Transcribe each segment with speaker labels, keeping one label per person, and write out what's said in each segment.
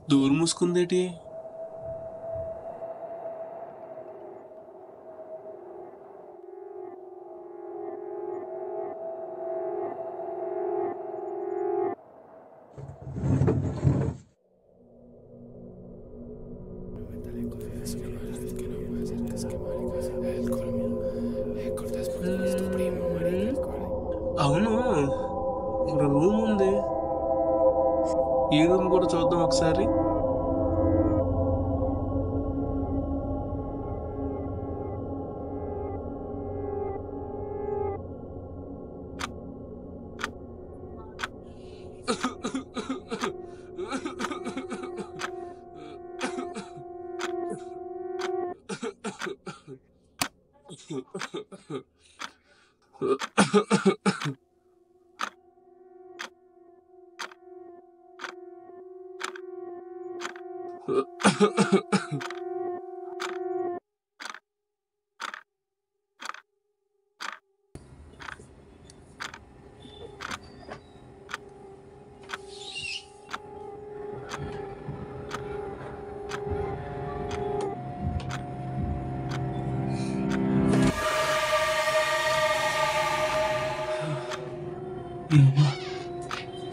Speaker 1: దూరం మూసుకుందేటి? అవును, రూమ్ ఉంది. ఈ రూమ్ కూడా చూద్దాం ఒకసారి.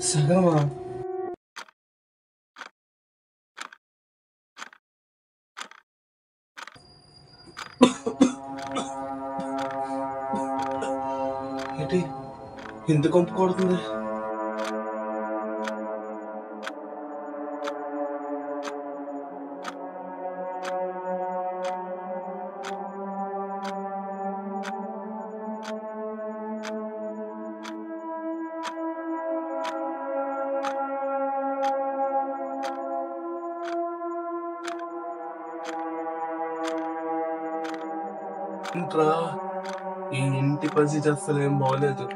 Speaker 1: సగమా? ఏంటి ఇంత కొంపు కొడుతుంది? ఏంట్రా, ఈ ఇంటి పరిస్థితి అసలు ఏం బాగోలేదు.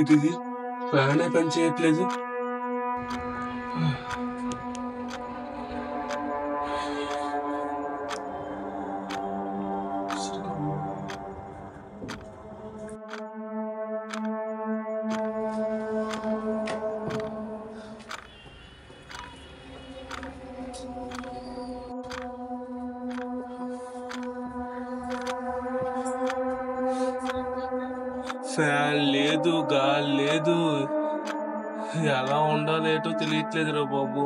Speaker 1: ఇది ఫ్యానే పని చేయట్లేదు. ఫ్యాన్ లేదు, గాలి లేదు, ఎలా ఉండాలేటో తెలియట్లేదు రా బాబు.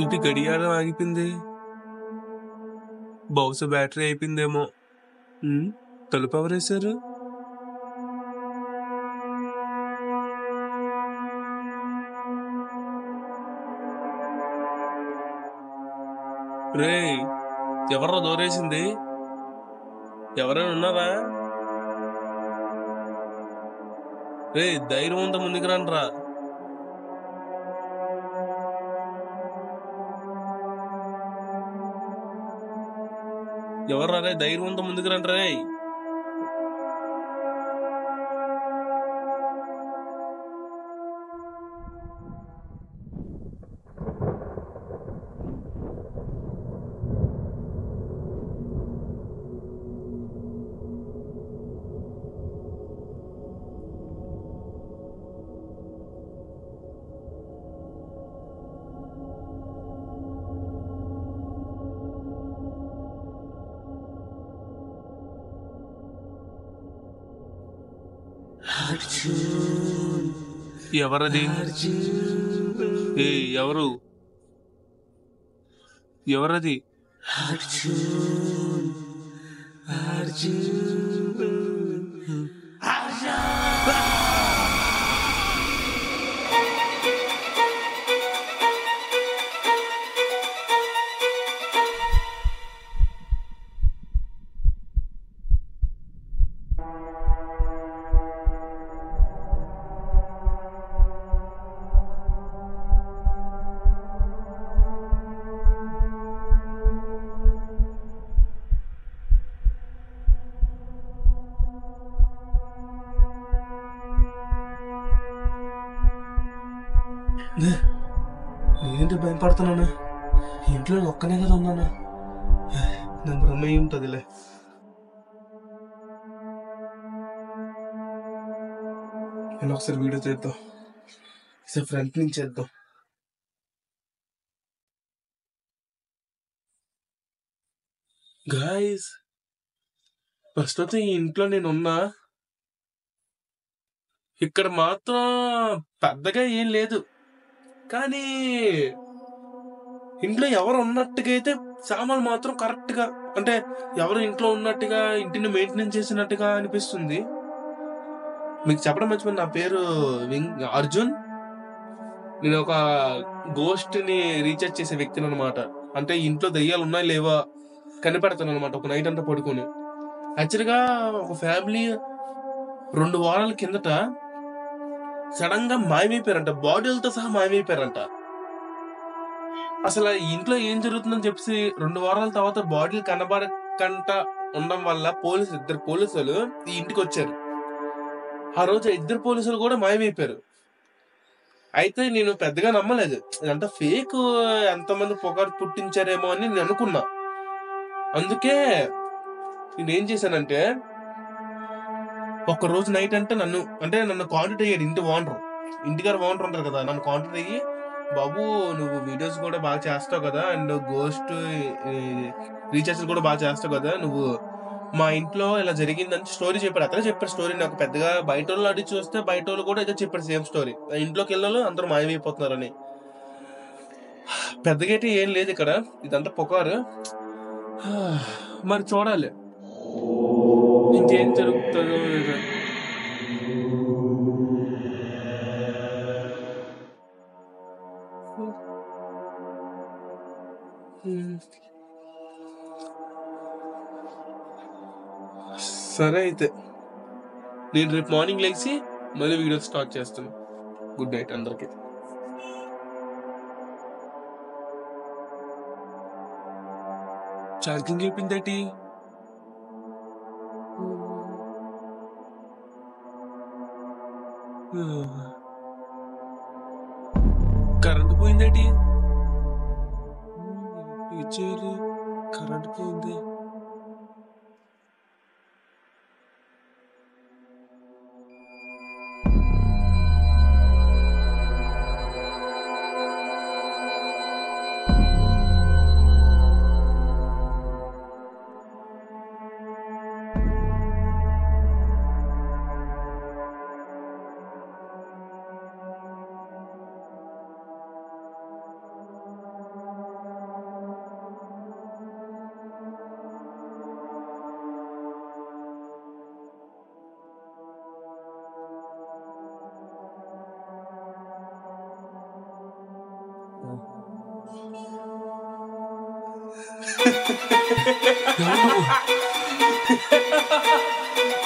Speaker 1: ఇంటి గడియారం ఆగిపోయింది. బహుశా బ్యాటరీ అయిపోయిందేమో. తలుపు ఎవరేశారు? రే, ఎవర్రా దూరేసింది? ఎవరైనా ఉన్నారా? రే, ధైర్యం ఉందా ముందుకు రండ్రా. ఎవర్రా రే, ధైర్యం ఉందా ముందుకు రండి రే. ఎవరది? ఎవరు? ఎవరది? నేనేంటి భయపడుతున్నాను? ఇంట్లో ఒక్కనే కదా ఉన్నాను. నా భ్రమ ఉంటుందిలే. నేను ఒకసారి వీడియో చేద్దాం. ఒకసారి ఫ్రంట్ నుంచి చేద్దాం. గాయస్, ప్రస్తుతం ఈ ఇంట్లో నేను ఉన్నా. ఇక్కడ మాత్రం పెద్దగా ఏం లేదు, కానీ ఇంట్లో ఎవరు ఉన్నట్టుగా అయితే సామాన్లు మాత్రం కరెక్ట్ గా, అంటే ఎవరు ఇంట్లో ఉన్నట్టుగా ఇంటిని మెయింటెనెన్స్ చేసినట్టుగా అనిపిస్తుంది. మీకు చెప్పడం మర్చిపోయింది, నా పేరు అర్జున్. నేను ఒక గోస్ట్ ని రీఛార్జ్ చేసే వ్యక్తిని అనమాట. అంటే ఇంట్లో దయ్యాలు ఉన్నాయా లేవా కనిపెడతాను అనమాట ఒక నైట్ అంతా పడుకొని. యాక్చువల్గా ఒక ఫ్యామిలీ 2 వారాల కిందట సడన్ గా మాయమైపోయారంట, బాడీలతో సహా మాయమైపోయారంట. అసలు ఇంట్లో ఏం జరుగుతుందని చెప్పి 2 వారాల తర్వాత బాడీలు కనబడకంట ఉండడం వల్ల 2 పోలీసులు ఈ ఇంటికి వచ్చారు. ఆ రోజు 2 పోలీసులు కూడా మాయమైపోయారు. అయితే నేను పెద్దగా నమ్మలేదు, ఇదంతా ఫేక్, ఎంతమంది పొగరు పుట్టించారేమో అని నేను అనుకున్నా. అందుకే నేనేం చేశానంటే, ఒక రోజు నైట్ అంటే నన్ను కాంటాక్ట్ అయ్యాడు ఇంటిగారు ఓనర్ ఉంటారు కదా, నన్ను కాంటాక్ట్ అయ్యి, బాబు నువ్వు వీడియోస్ కూడా బాగా చేస్తావు కదా, అండ్ గోస్ట్ రీఛార్జ్ కూడా బాగా చేస్తావు కదా, నువ్వు మా ఇంట్లో ఇలా జరిగిందని స్టోరీ చెప్పాడు. అతనే చెప్పాడు స్టోరీ. నాకు పెద్దగా బయట వాళ్ళు అడిగి చూస్తే బయట వాళ్ళు కూడా ఏదో చెప్పాడు సేమ్ స్టోరీ. ఇంట్లోకి వెళ్ళాలి అందరూ మాయమైపోతున్నారని. పెద్దగా అయితే ఏం లేదు ఇక్కడ, ఇదంతా పొగారు. మరి చూడాలి ఇంకేం జరుగుతుందో. సరే అయితే నేను రేపు మార్నింగ్ లేచి మళ్ళీ వీడియో స్టార్ట్ చేస్తాను. గుడ్ నైట్ అందరికి. ఛార్జింగ్ అయిపోయిందేటి? కరెంట్ పోయిందేటి? ఇచ్చేది కరెంట్ పోయింది.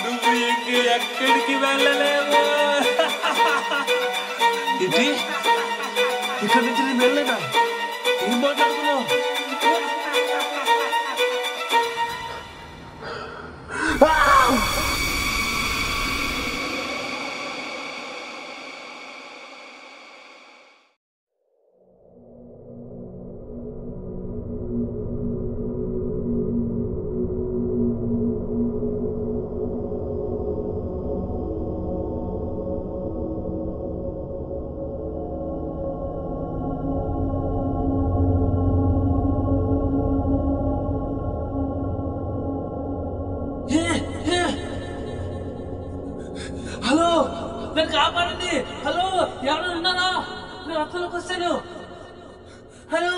Speaker 1: నువ్వు ఎక్కడికి వెళ్ళలేవు. ఇది ఇక్కడ నుంచి నేను వెళ్ళలేదా? ఏం మాట్లాడుతున్నావు? హలో, నన్ను కాపాడండి. హలో, ఎవరు ఉన్నారా? నేను రక్తంలోకి వస్తాను. హలో.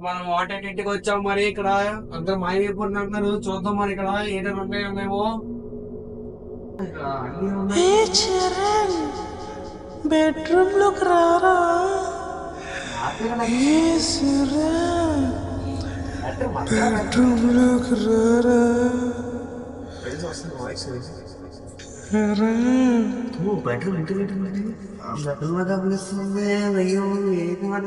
Speaker 2: మనం వాటర్ ఇంటికి వచ్చాం. మరి ఇక్కడ అందరూ మాయమైపోతున్నారు. చూద్దాం మరి ఇక్కడ ఏదైనా ఉన్నాయేమో.
Speaker 3: బెడ్రూమ్ లోకి రారా? బెడ్రూమ్ లోకి రారా?
Speaker 2: బెడ్రూమ్ ఇంటి పెట్టింది బెడ్రూమ్ లో కనిపిస్తుంది. అయ్యో ఏంటి మన